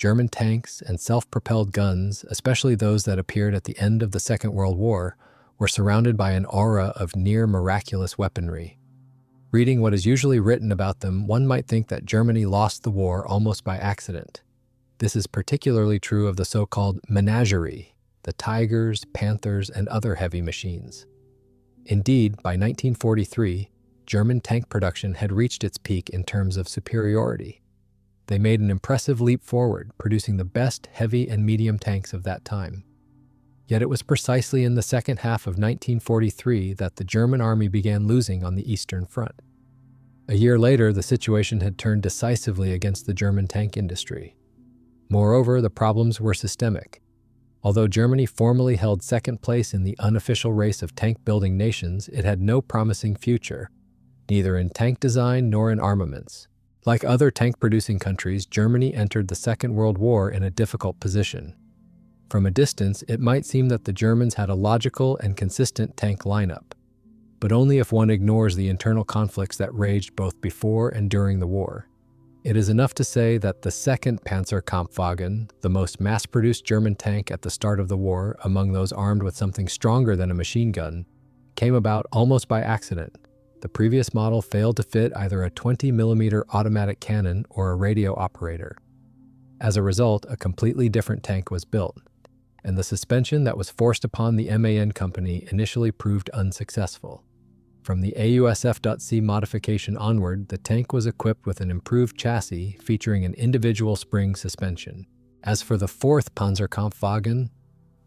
German tanks and self-propelled guns, especially those that appeared at the end of the Second World War, were surrounded by an aura of near-miraculous weaponry. Reading what is usually written about them, one might think that Germany lost the war almost by accident. This is particularly true of the so-called menagerie, the Tigers, Panthers, and other heavy machines. Indeed, by 1943, German tank production had reached its peak in terms of superiority. They made an impressive leap forward, producing the best heavy and medium tanks of that time. Yet it was precisely in the second half of 1943 that the German army began losing on the Eastern Front. A year later, the situation had turned decisively against the German tank industry. Moreover, the problems were systemic. Although Germany formally held second place in the unofficial race of tank-building nations, it had no promising future, neither in tank design nor in armaments. Like other tank-producing countries, Germany entered the Second World War in a difficult position. From a distance, it might seem that the Germans had a logical and consistent tank lineup, but only if one ignores the internal conflicts that raged both before and during the war. It is enough to say that the second Panzerkampfwagen, the most mass-produced German tank at the start of the war among those armed with something stronger than a machine gun, came about almost by accident. The previous model failed to fit either a 20mm automatic cannon or a radio operator. As a result, a completely different tank was built, and the suspension that was forced upon the MAN company initially proved unsuccessful. From the AUSF.C modification onward, the tank was equipped with an improved chassis featuring an individual spring suspension. As for the fourth Panzerkampfwagen,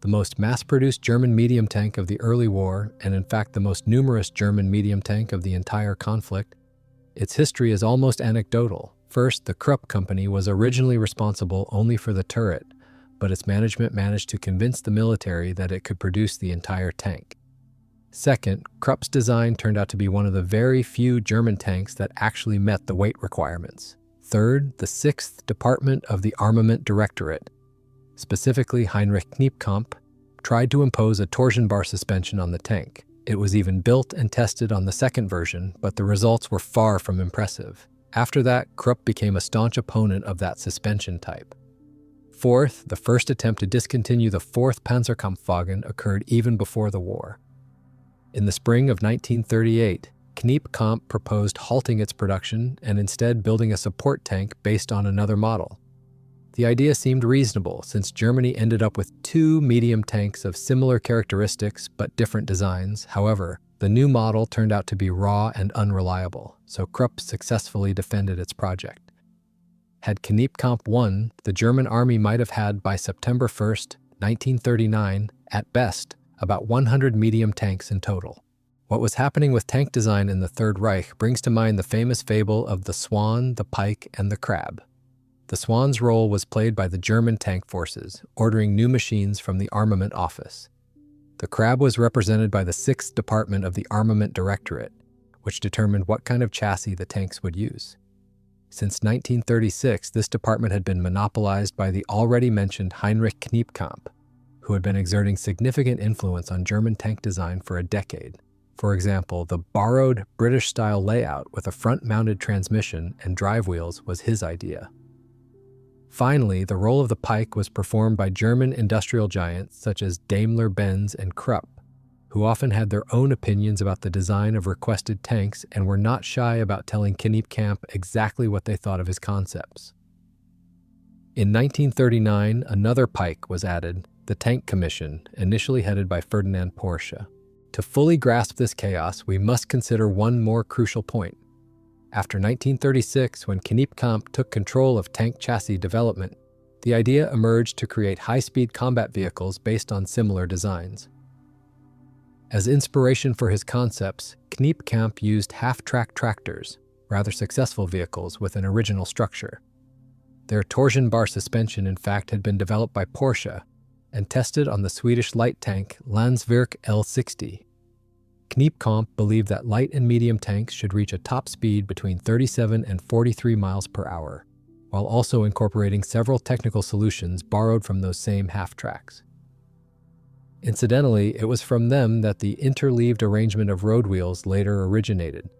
the most mass-produced German medium tank of the early war, and in fact the most numerous German medium tank of the entire conflict, its history is almost anecdotal. First, the Krupp company was originally responsible only for the turret, but its management managed to convince the military that it could produce the entire tank. Second, Krupp's design turned out to be one of the very few German tanks that actually met the weight requirements. Third, the 6th Department of the Armament Directorate, specifically Heinrich Kniepkamp, tried to impose a torsion bar suspension on the tank. It was even built and tested on the second version, but the results were far from impressive. After that, Krupp became a staunch opponent of that suspension type. Fourth, the first attempt to discontinue the 4th Panzerkampfwagen occurred even before the war. In the spring of 1938, Kniepkamp proposed halting its production and instead building a support tank based on another model. The idea seemed reasonable since Germany ended up with 2 medium tanks of similar characteristics but different designs. However, the new model turned out to be raw and unreliable, so Krupp successfully defended its project. Had Kniepkamp won, the German army might have had by September 1, 1939, at best, about 100 medium tanks in total. What was happening with tank design in the Third Reich brings to mind the famous fable of the swan, the pike, and the crab. The swan's role was played by the German tank forces, ordering new machines from the Armament office. The crab was represented by the 6th Department of the Armament Directorate, which determined what kind of chassis the tanks would use. Since 1936, this department had been monopolized by the already mentioned Heinrich Kniepkamp, who had been exerting significant influence on German tank design for a decade. For example, the borrowed British-style layout with a front-mounted transmission and drive wheels was his idea. Finally, the role of the pike was performed by German industrial giants such as Daimler-Benz and Krupp, who often had their own opinions about the design of requested tanks and were not shy about telling Kniepkamp exactly what they thought of his concepts. In 1939, another pike was added, the Tank Commission, initially headed by Ferdinand Porsche. To fully grasp this chaos, we must consider one more crucial point. After 1936, when Kniepkamp took control of tank chassis development, the idea emerged to create high-speed combat vehicles based on similar designs. As inspiration for his concepts, Kniepkamp used half-track tractors, rather successful vehicles with an original structure. Their torsion bar suspension, in fact, had been developed by Porsche and tested on the Swedish light tank Landsverk L60. Kniepkamp believed that light and medium tanks should reach a top speed between 37 and 43 miles per hour, while also incorporating several technical solutions borrowed from those same half-tracks. Incidentally, it was from them that the interleaved arrangement of road wheels later originated,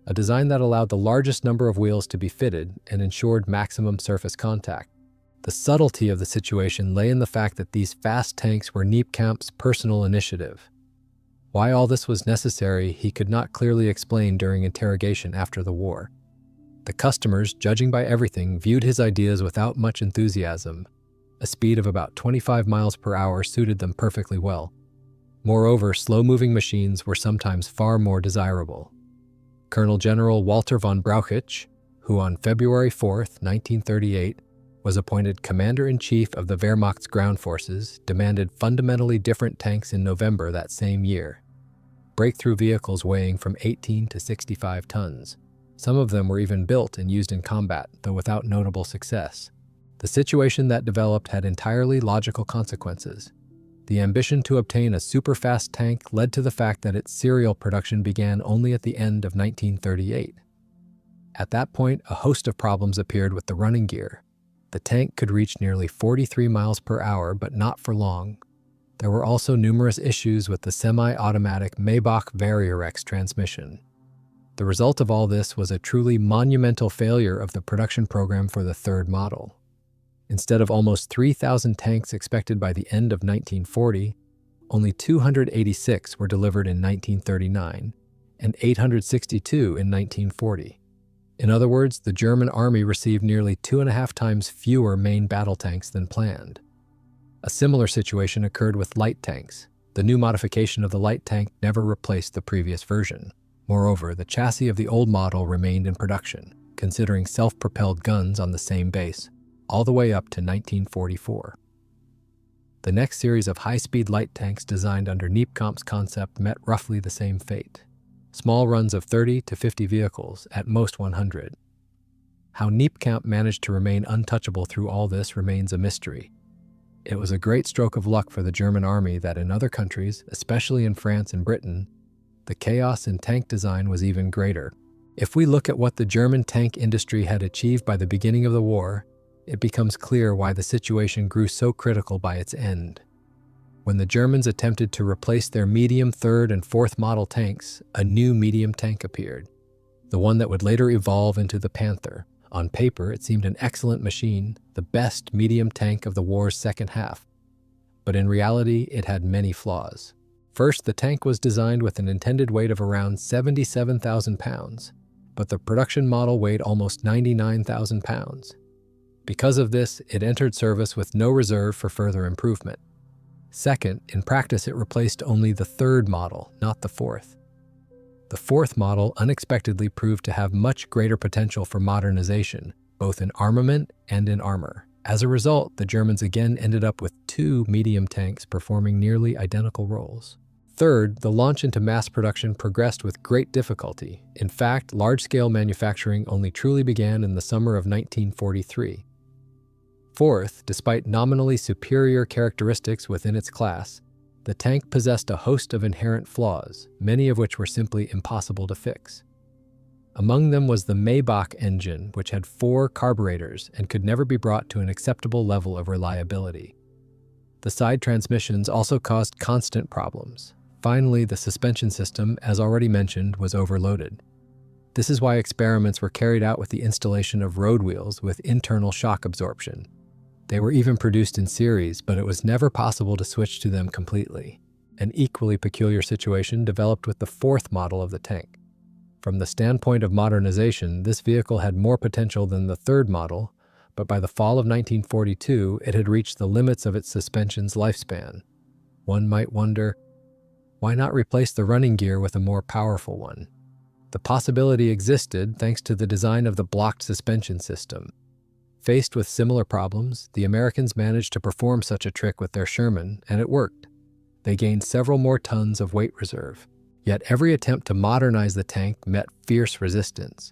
a design that allowed the largest number of wheels to be fitted and ensured maximum surface contact. The subtlety of the situation lay in the fact that these fast tanks were Niekamp's personal initiative. Why all this was necessary, he could not clearly explain during interrogation after the war. The customers, judging by everything, viewed his ideas without much enthusiasm. A speed of about 25 miles per hour suited them perfectly well. Moreover, slow-moving machines were sometimes far more desirable. Colonel General Walter von Brauchitsch, who on February 4, 1938, was appointed Commander-in-Chief of the Wehrmacht's ground forces, demanded fundamentally different tanks in November that same year. Breakthrough vehicles weighing from 18 to 65 tons. Some of them were even built and used in combat, though without notable success. The situation that developed had entirely logical consequences. The ambition to obtain a super-fast tank led to the fact that its serial production began only at the end of 1938. At that point, a host of problems appeared with the running gear. The tank could reach nearly 43 miles per hour, but not for long. There were also numerous issues with the semi-automatic Maybach Variarex transmission. The result of all this was a truly monumental failure of the production program for the third model. Instead of almost 3,000 tanks expected by the end of 1940, only 286 were delivered in 1939 and 862 in 1940. In other words, the German army received nearly 2.5 times fewer main battle tanks than planned. A similar situation occurred with light tanks. The new modification of the light tank never replaced the previous version. Moreover, the chassis of the old model remained in production, considering self-propelled guns on the same base, all the way up to 1944. The next series of high-speed light tanks designed under Niekamp's concept met roughly the same fate. Small runs of 30 to 50 vehicles, at most 100. How Niekamp managed to remain untouchable through all this remains a mystery. It was a great stroke of luck for the German army that in other countries, especially in France and Britain, the chaos in tank design was even greater. If we look at what the German tank industry had achieved by the beginning of the war, it becomes clear why the situation grew so critical by its end. When the Germans attempted to replace their medium third and fourth model tanks, a new medium tank appeared, the one that would later evolve into the Panther. On paper, it seemed an excellent machine, the best medium tank of the war's second half. But in reality, it had many flaws. First, the tank was designed with an intended weight of around 77,000 pounds, but the production model weighed almost 99,000 pounds. Because of this, it entered service with no reserve for further improvement. Second, in practice it replaced only the third model, not the fourth. The fourth model unexpectedly proved to have much greater potential for modernization, both in armament and in armor. As a result, the Germans again ended up with two medium tanks performing nearly identical roles. Third, the launch into mass production progressed with great difficulty. In fact, large-scale manufacturing only truly began in the summer of 1943. Fourth, despite nominally superior characteristics within its class, the tank possessed a host of inherent flaws, many of which were simply impossible to fix. Among them was the Maybach engine, which had 4 carburetors and could never be brought to an acceptable level of reliability. The side transmissions also caused constant problems. Finally, the suspension system, as already mentioned, was overloaded. This is why experiments were carried out with the installation of road wheels with internal shock absorption. They were even produced in series, but it was never possible to switch to them completely. An equally peculiar situation developed with the fourth model of the tank. From the standpoint of modernization, this vehicle had more potential than the third model, but by the fall of 1942, it had reached the limits of its suspension's lifespan. One might wonder, why not replace the running gear with a more powerful one? The possibility existed thanks to the design of the blocked suspension system. Faced with similar problems, the Americans managed to perform such a trick with their Sherman, and it worked. They gained several more tons of weight reserve. Yet every attempt to modernize the tank met fierce resistance.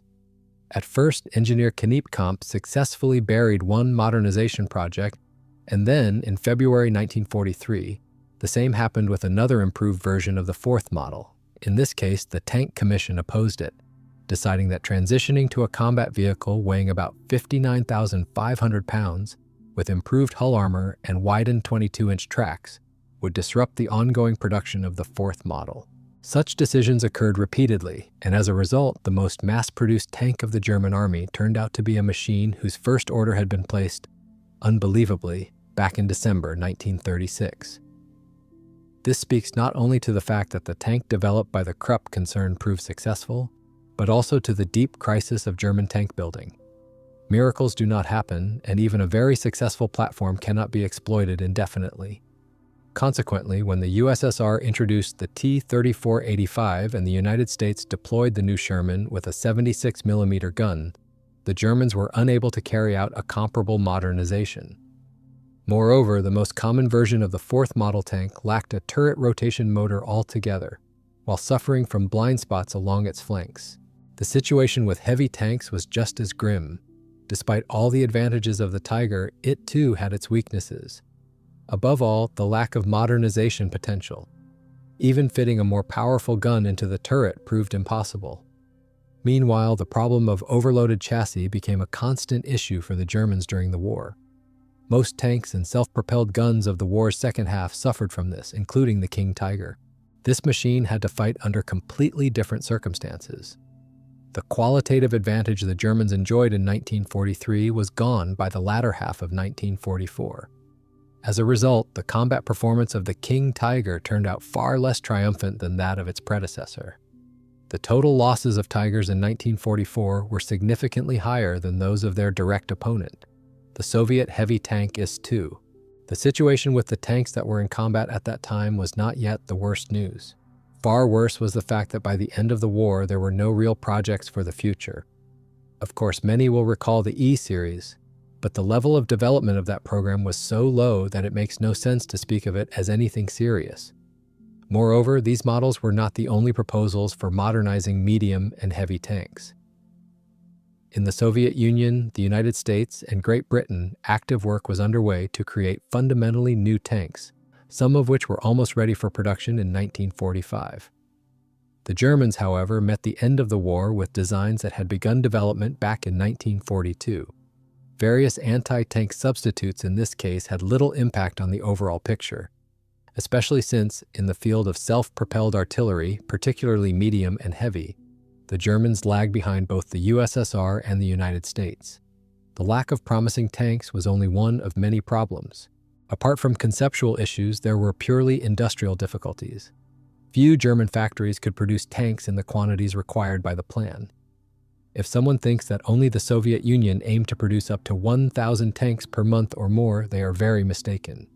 At first, engineer Niekamp successfully buried one modernization project, and then, in February 1943, the same happened with another improved version of the fourth model. In this case, the Tank Commission opposed it, deciding that transitioning to a combat vehicle weighing about 59,500 pounds with improved hull armor and widened 22-inch tracks would disrupt the ongoing production of the fourth model. Such decisions occurred repeatedly, and as a result, the most mass-produced tank of the German army turned out to be a machine whose first order had been placed unbelievably, back in December 1936. This speaks not only to the fact that the tank developed by the Krupp concern proved successful, but also to the deep crisis of German tank building. Miracles do not happen, and even a very successful platform cannot be exploited indefinitely. Consequently, when the USSR introduced the T-34-85 and the United States deployed the new Sherman with a 76mm gun, the Germans were unable to carry out a comparable modernization. Moreover, the most common version of the fourth model tank lacked a turret rotation motor altogether, while suffering from blind spots along its flanks. The situation with heavy tanks was just as grim. Despite all the advantages of the Tiger, it too had its weaknesses. Above all, the lack of modernization potential. Even fitting a more powerful gun into the turret proved impossible. Meanwhile, the problem of overloaded chassis became a constant issue for the Germans during the war. Most tanks and self-propelled guns of the war's second half suffered from this, including the King Tiger. This machine had to fight under completely different circumstances. The qualitative advantage the Germans enjoyed in 1943 was gone by the latter half of 1944. As a result, the combat performance of the King Tiger turned out far less triumphant than that of its predecessor. The total losses of Tigers in 1944 were significantly higher than those of their direct opponent, the Soviet heavy tank IS-2. The situation with the tanks that were in combat at that time was not yet the worst news. Far worse was the fact that by the end of the war, there were no real projects for the future. Of course, many will recall the E-series, but the level of development of that program was so low that it makes no sense to speak of it as anything serious. Moreover, these models were not the only proposals for modernizing medium and heavy tanks. In the Soviet Union, the United States, and Great Britain, active work was underway to create fundamentally new tanks, some of which were almost ready for production in 1945. The Germans, however, met the end of the war with designs that had begun development back in 1942. Various anti-tank substitutes in this case had little impact on the overall picture, especially since, in the field of self-propelled artillery, particularly medium and heavy, the Germans lagged behind both the USSR and the United States. The lack of promising tanks was only one of many problems. Apart from conceptual issues, there were purely industrial difficulties. Few German factories could produce tanks in the quantities required by the plan. If someone thinks that only the Soviet Union aimed to produce up to 1,000 tanks per month or more, they are very mistaken.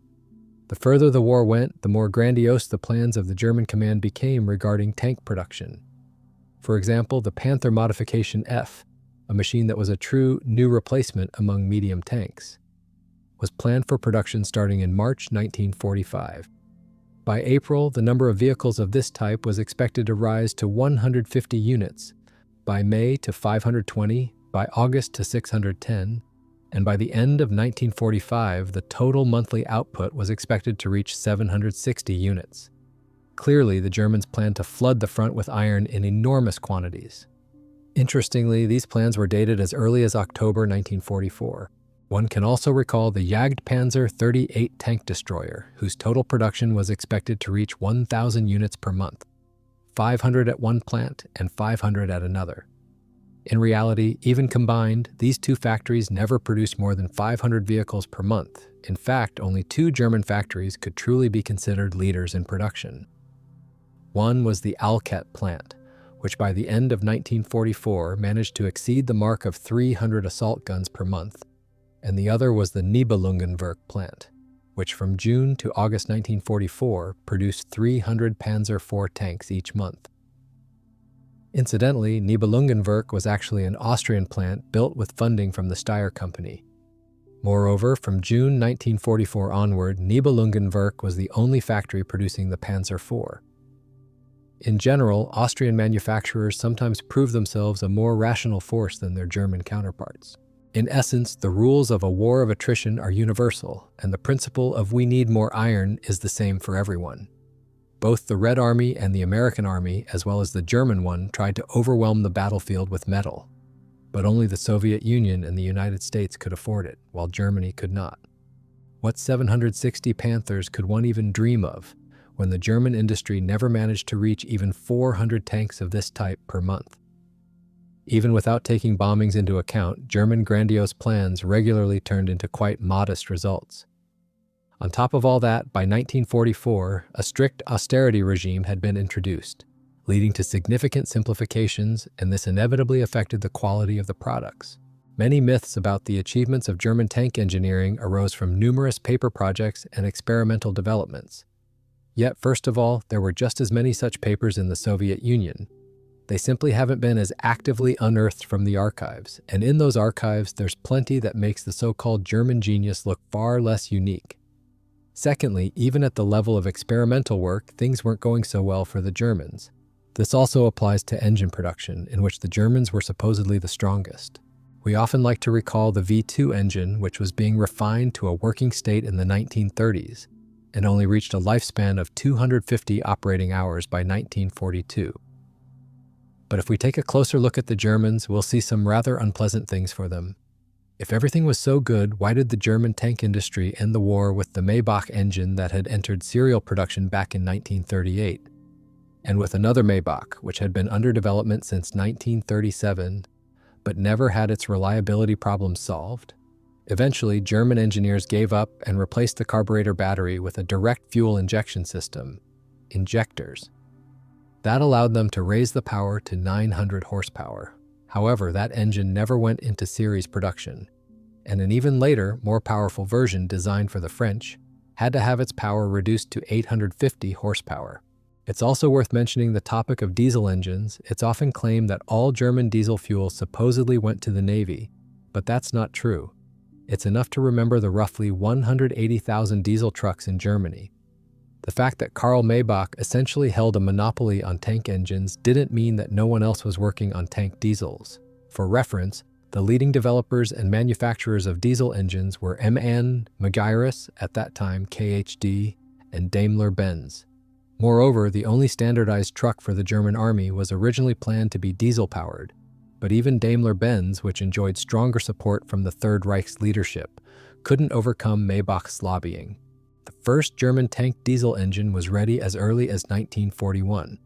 The further the war went, the more grandiose the plans of the German command became regarding tank production. For example, the Panther Modification F, a machine that was a true new replacement among medium tanks, was planned for production starting in March 1945. By April, the number of vehicles of this type was expected to rise to 150 units, by May to 520, by August to 610, and by the end of 1945, the total monthly output was expected to reach 760 units. Clearly, the Germans planned to flood the front with iron in enormous quantities. Interestingly, these plans were dated as early as October 1944. One can also recall the Jagdpanzer 38 tank destroyer, whose total production was expected to reach 1,000 units per month, 500 at one plant and 500 at another. In reality, even combined, these two factories never produced more than 500 vehicles per month. In fact, only two German factories could truly be considered leaders in production. One was the Alket plant, which by the end of 1944 managed to exceed the mark of 300 assault guns per month, and the other was the Nibelungenwerk plant, which from June to August 1944 produced 300 Panzer IV tanks each month. Incidentally, Nibelungenwerk was actually an Austrian plant built with funding from the Steyr Company. Moreover, from June 1944 onward, Nibelungenwerk was the only factory producing the Panzer IV. In general, Austrian manufacturers sometimes prove themselves a more rational force than their German counterparts. In essence, the rules of a war of attrition are universal, and the principle of "we need more iron" is the same for everyone. Both the Red Army and the American Army, as well as the German one, tried to overwhelm the battlefield with metal. But only the Soviet Union and the United States could afford it, while Germany could not. What 760 Panthers could one even dream of, when the German industry never managed to reach even 400 tanks of this type per month? Even without taking bombings into account, German grandiose plans regularly turned into quite modest results. On top of all that, by 1944, a strict austerity regime had been introduced, leading to significant simplifications, and this inevitably affected the quality of the products. Many myths about the achievements of German tank engineering arose from numerous paper projects and experimental developments. Yet, first of all, there were just as many such papers in the Soviet Union. They simply haven't been as actively unearthed from the archives, and in those archives, there's plenty that makes the so-called German genius look far less unique. Secondly, even at the level of experimental work, things weren't going so well for the Germans. This also applies to engine production, in which the Germans were supposedly the strongest. We often like to recall the V2 engine, which was being refined to a working state in the 1930s, and only reached a lifespan of 250 operating hours by 1942. But if we take a closer look at the Germans, we'll see some rather unpleasant things for them. If everything was so good, why did the German tank industry end the war with the Maybach engine that had entered serial production back in 1938? And with another Maybach, which had been under development since 1937, but never had its reliability problems solved? Eventually, German engineers gave up and replaced the carburetor battery with a direct fuel injection system, injectors. That allowed them to raise the power to 900 horsepower. However, that engine never went into series production, and an even later, more powerful version designed for the French had to have its power reduced to 850 horsepower. It's also worth mentioning the topic of diesel engines. It's often claimed that all German diesel fuel supposedly went to the Navy, but that's not true. It's enough to remember the roughly 180,000 diesel trucks in Germany. The fact that Karl Maybach essentially held a monopoly on tank engines didn't mean that no one else was working on tank diesels. For reference, the leading developers and manufacturers of diesel engines were MAN, Magirus, at that time KHD, and Daimler-Benz. Moreover, the only standardized truck for the German army was originally planned to be diesel-powered, but even Daimler-Benz, which enjoyed stronger support from the Third Reich's leadership, couldn't overcome Maybach's lobbying. The first German tank diesel engine was ready as early as 1941,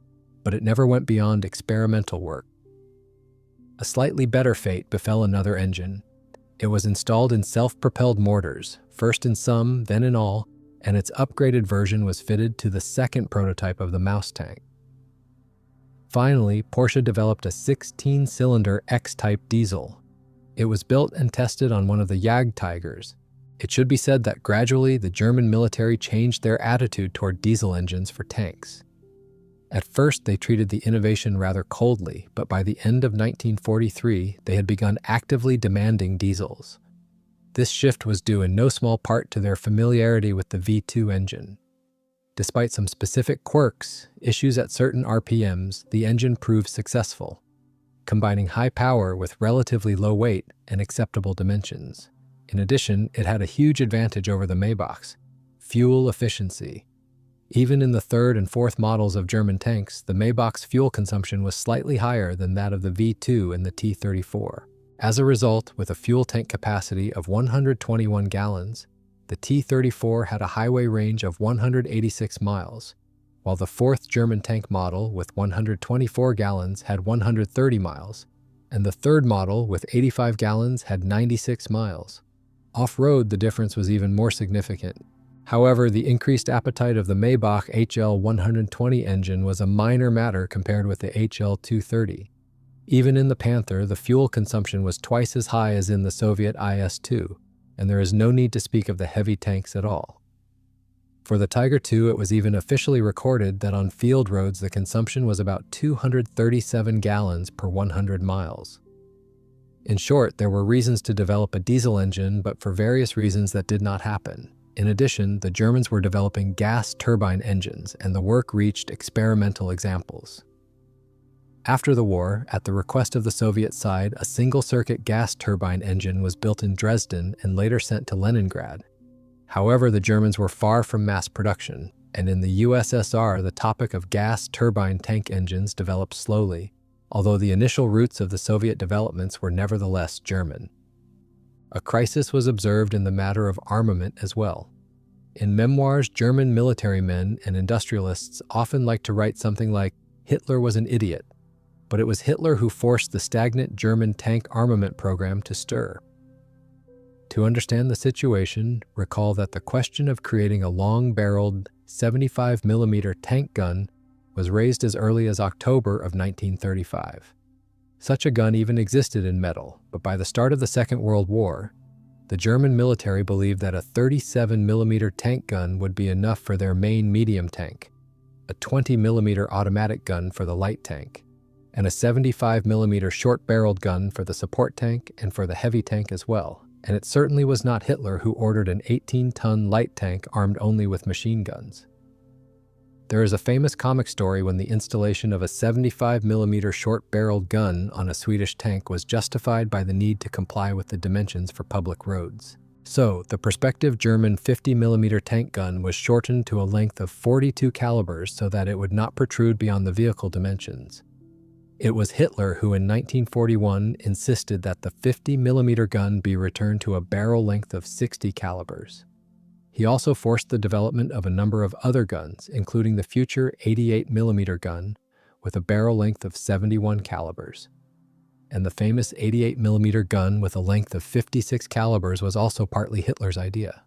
but it never went beyond experimental work. A slightly better fate befell another engine. It was installed in self-propelled mortars, first in some, then in all, and its upgraded version was fitted to the second prototype of the Maus tank. Finally, Porsche developed a 16-cylinder X-type diesel. It was built and tested on one of the Jagdtigers. It should be said that gradually the German military changed their attitude toward diesel engines for tanks. At first, they treated the innovation rather coldly, but by the end of 1943, they had begun actively demanding diesels. This shift was due in no small part to their familiarity with the V2 engine. Despite some specific quirks, issues at certain RPMs, the engine proved successful, combining high power with relatively low weight and acceptable dimensions. In addition, it had a huge advantage over the Maybachs: fuel efficiency. Even in the third and fourth models of German tanks, the Maybach's fuel consumption was slightly higher than that of the V2 and the T-34. As a result, with a fuel tank capacity of 121 gallons, the T-34 had a highway range of 186 miles, while the fourth German tank model with 124 gallons had 130 miles, and the third model with 85 gallons had 96 miles. Off-road, the difference was even more significant. However, the increased appetite of the Maybach HL120 engine was a minor matter compared with the HL230. Even in the Panther, the fuel consumption was twice as high as in the Soviet IS-2, and there is no need to speak of the heavy tanks at all. For the Tiger II, it was even officially recorded that on field roads the consumption was about 237 gallons per 100 miles. In short, there were reasons to develop a diesel engine, but for various reasons that did not happen. In addition, the Germans were developing gas turbine engines, and the work reached experimental examples. After the war, at the request of the Soviet side, a single-circuit gas turbine engine was built in Dresden and later sent to Leningrad. However, the Germans were far from mass production, and in the USSR, the topic of gas turbine tank engines developed slowly, although the initial roots of the Soviet developments were nevertheless German. A crisis was observed in the matter of armament as well. In memoirs, German military men and industrialists often like to write something like, "Hitler was an idiot." but it was Hitler who forced the stagnant German tank armament program to stir. To understand the situation, recall that the question of creating a long-barreled 75mm tank gun was raised as early as October of 1935. Such a gun even existed in metal, but by the start of the Second World War, the German military believed that a 37mm tank gun would be enough for their main medium tank, a 20mm automatic gun for the light tank, and a 75mm short-barreled gun for the support tank and for the heavy tank as well. And it certainly was not Hitler who ordered an 18-ton light tank armed only with machine guns. There is a famous comic story when the installation of a 75mm short-barreled gun on a Swedish tank was justified by the need to comply with the dimensions for public roads. So, the prospective German 50mm tank gun was shortened to a length of 42 calibers so that it would not protrude beyond the vehicle dimensions. It was Hitler who in 1941 insisted that the 50mm gun be returned to a barrel length of 60 calibers. He also forced the development of a number of other guns, including the future 88mm gun with a barrel length of 71 calibers. And the famous 88mm gun with a length of 56 calibers was also partly Hitler's idea.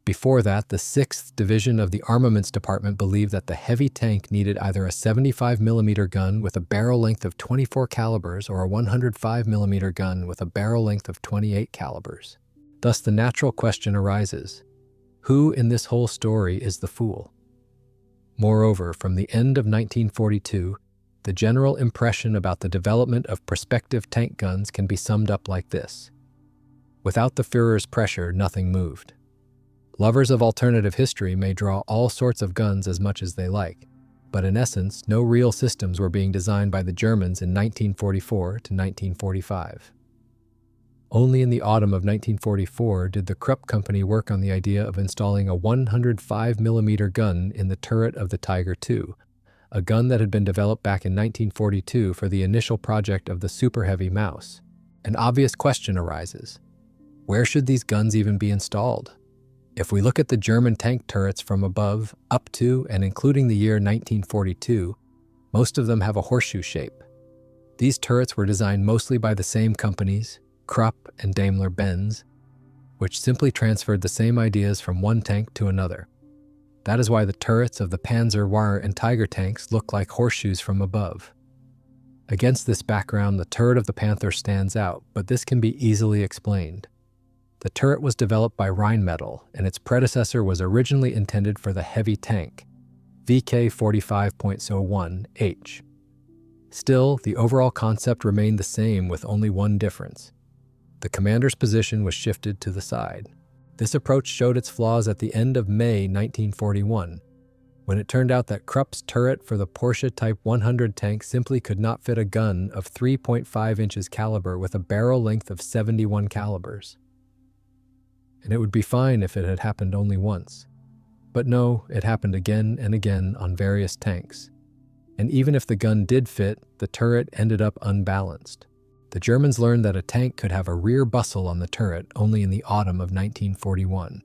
Before that, the 6th Division of the Armaments Department believed that the heavy tank needed either a 75mm gun with a barrel length of 24 calibers or a 105mm gun with a barrel length of 28 calibers. Thus, the natural question arises, who in this whole story is the fool? Moreover, from the end of 1942, the general impression about the development of prospective tank guns can be summed up like this. Without the Führer's pressure, nothing moved. Lovers of alternative history may draw all sorts of guns as much as they like, but in essence, no real systems were being designed by the Germans in 1944 to 1945. Only in the autumn of 1944 did the Krupp Company work on the idea of installing a 105mm gun in the turret of the Tiger II, a gun that had been developed back in 1942 for the initial project of the Super Heavy Mouse. An obvious question arises. Where should these guns even be installed? If we look at the German tank turrets from above, up to, and including the year 1942, most of them have a horseshoe shape. These turrets were designed mostly by the same companies, Krupp and Daimler-Benz, which simply transferred the same ideas from one tank to another. That is why the turrets of the Panzer and Tiger tanks look like horseshoes from above. Against this background, the turret of the Panther stands out, but this can be easily explained. The turret was developed by Rheinmetall, and its predecessor was originally intended for the heavy tank, VK 45.01H. Still, the overall concept remained the same with only one difference. The commander's position was shifted to the side. This approach showed its flaws at the end of May 1941, when it turned out that Krupp's turret for the Porsche Type 100 tank simply could not fit a gun of 3.5 inches caliber with a barrel length of 71 calibers. And it would be fine if it had happened only once. But no, it happened again and again on various tanks. And even if the gun did fit, the turret ended up unbalanced. The Germans learned that a tank could have a rear bustle on the turret only in the autumn of 1941.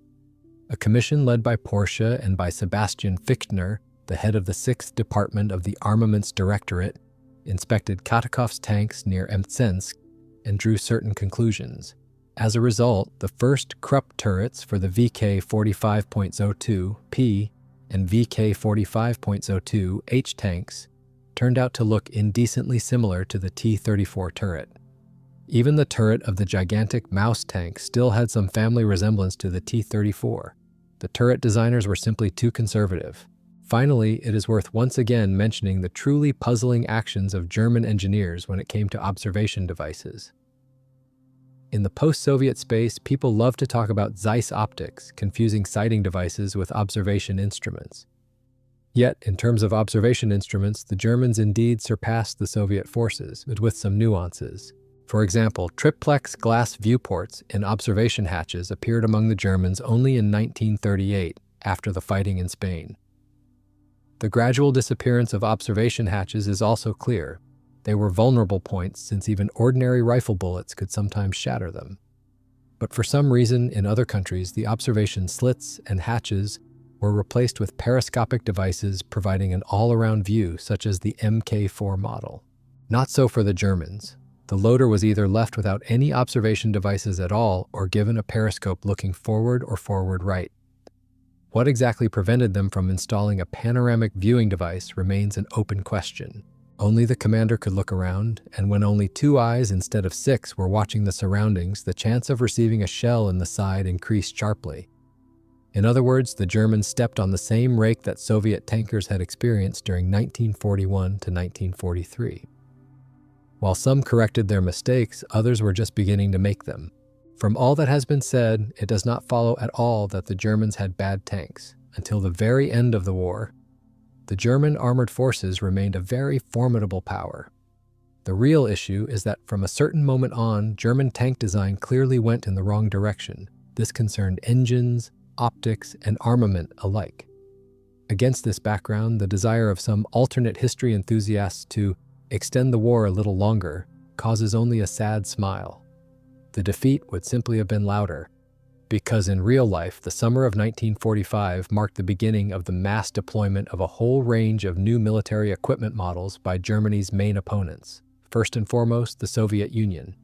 A commission led by Porsche and by Sebastian Fichtner, the head of the 6th Department of the Armaments Directorate, inspected Katakov's tanks near Emtsensk and drew certain conclusions. As a result, the first Krupp turrets for the VK 45.02P and VK 45.02H tanks turned out to look indecently similar to the T-34 turret. Even the turret of the gigantic Maus tank still had some family resemblance to the T-34. The turret designers were simply too conservative. Finally, it is worth once again mentioning the truly puzzling actions of German engineers when it came to observation devices. In the post-Soviet space, people love to talk about Zeiss optics, confusing sighting devices with observation instruments. Yet, in terms of observation instruments, the Germans indeed surpassed the Soviet forces, but with some nuances. For example, triplex glass viewports in observation hatches appeared among the Germans only in 1938, after the fighting in Spain. The gradual disappearance of observation hatches is also clear. They were vulnerable points since even ordinary rifle bullets could sometimes shatter them. But for some reason, in other countries, the observation slits and hatches were replaced with periscopic devices providing an all-around view, such as the Mk4 model. Not so for the Germans. The loader was either left without any observation devices at all or given a periscope looking forward or forward right. What exactly prevented them from installing a panoramic viewing device remains an open question. Only the commander could look around, and when only 2 eyes instead of 6 were watching the surroundings, the chance of receiving a shell in the side increased sharply. In other words, the Germans stepped on the same rake that Soviet tankers had experienced during 1941 to 1943. While some corrected their mistakes, others were just beginning to make them. From all that has been said, it does not follow at all that the Germans had bad tanks. Until the very end of the war, the German armored forces remained a very formidable power. The real issue is that from a certain moment on, German tank design clearly went in the wrong direction. This concerned engines, optics, and armament alike. Against this background, the desire of some alternate history enthusiasts to extend the war a little longer causes only a sad smile. The defeat would simply have been louder, because in real life, the summer of 1945 marked the beginning of the mass deployment of a whole range of new military equipment models by Germany's main opponents, first and foremost the Soviet Union.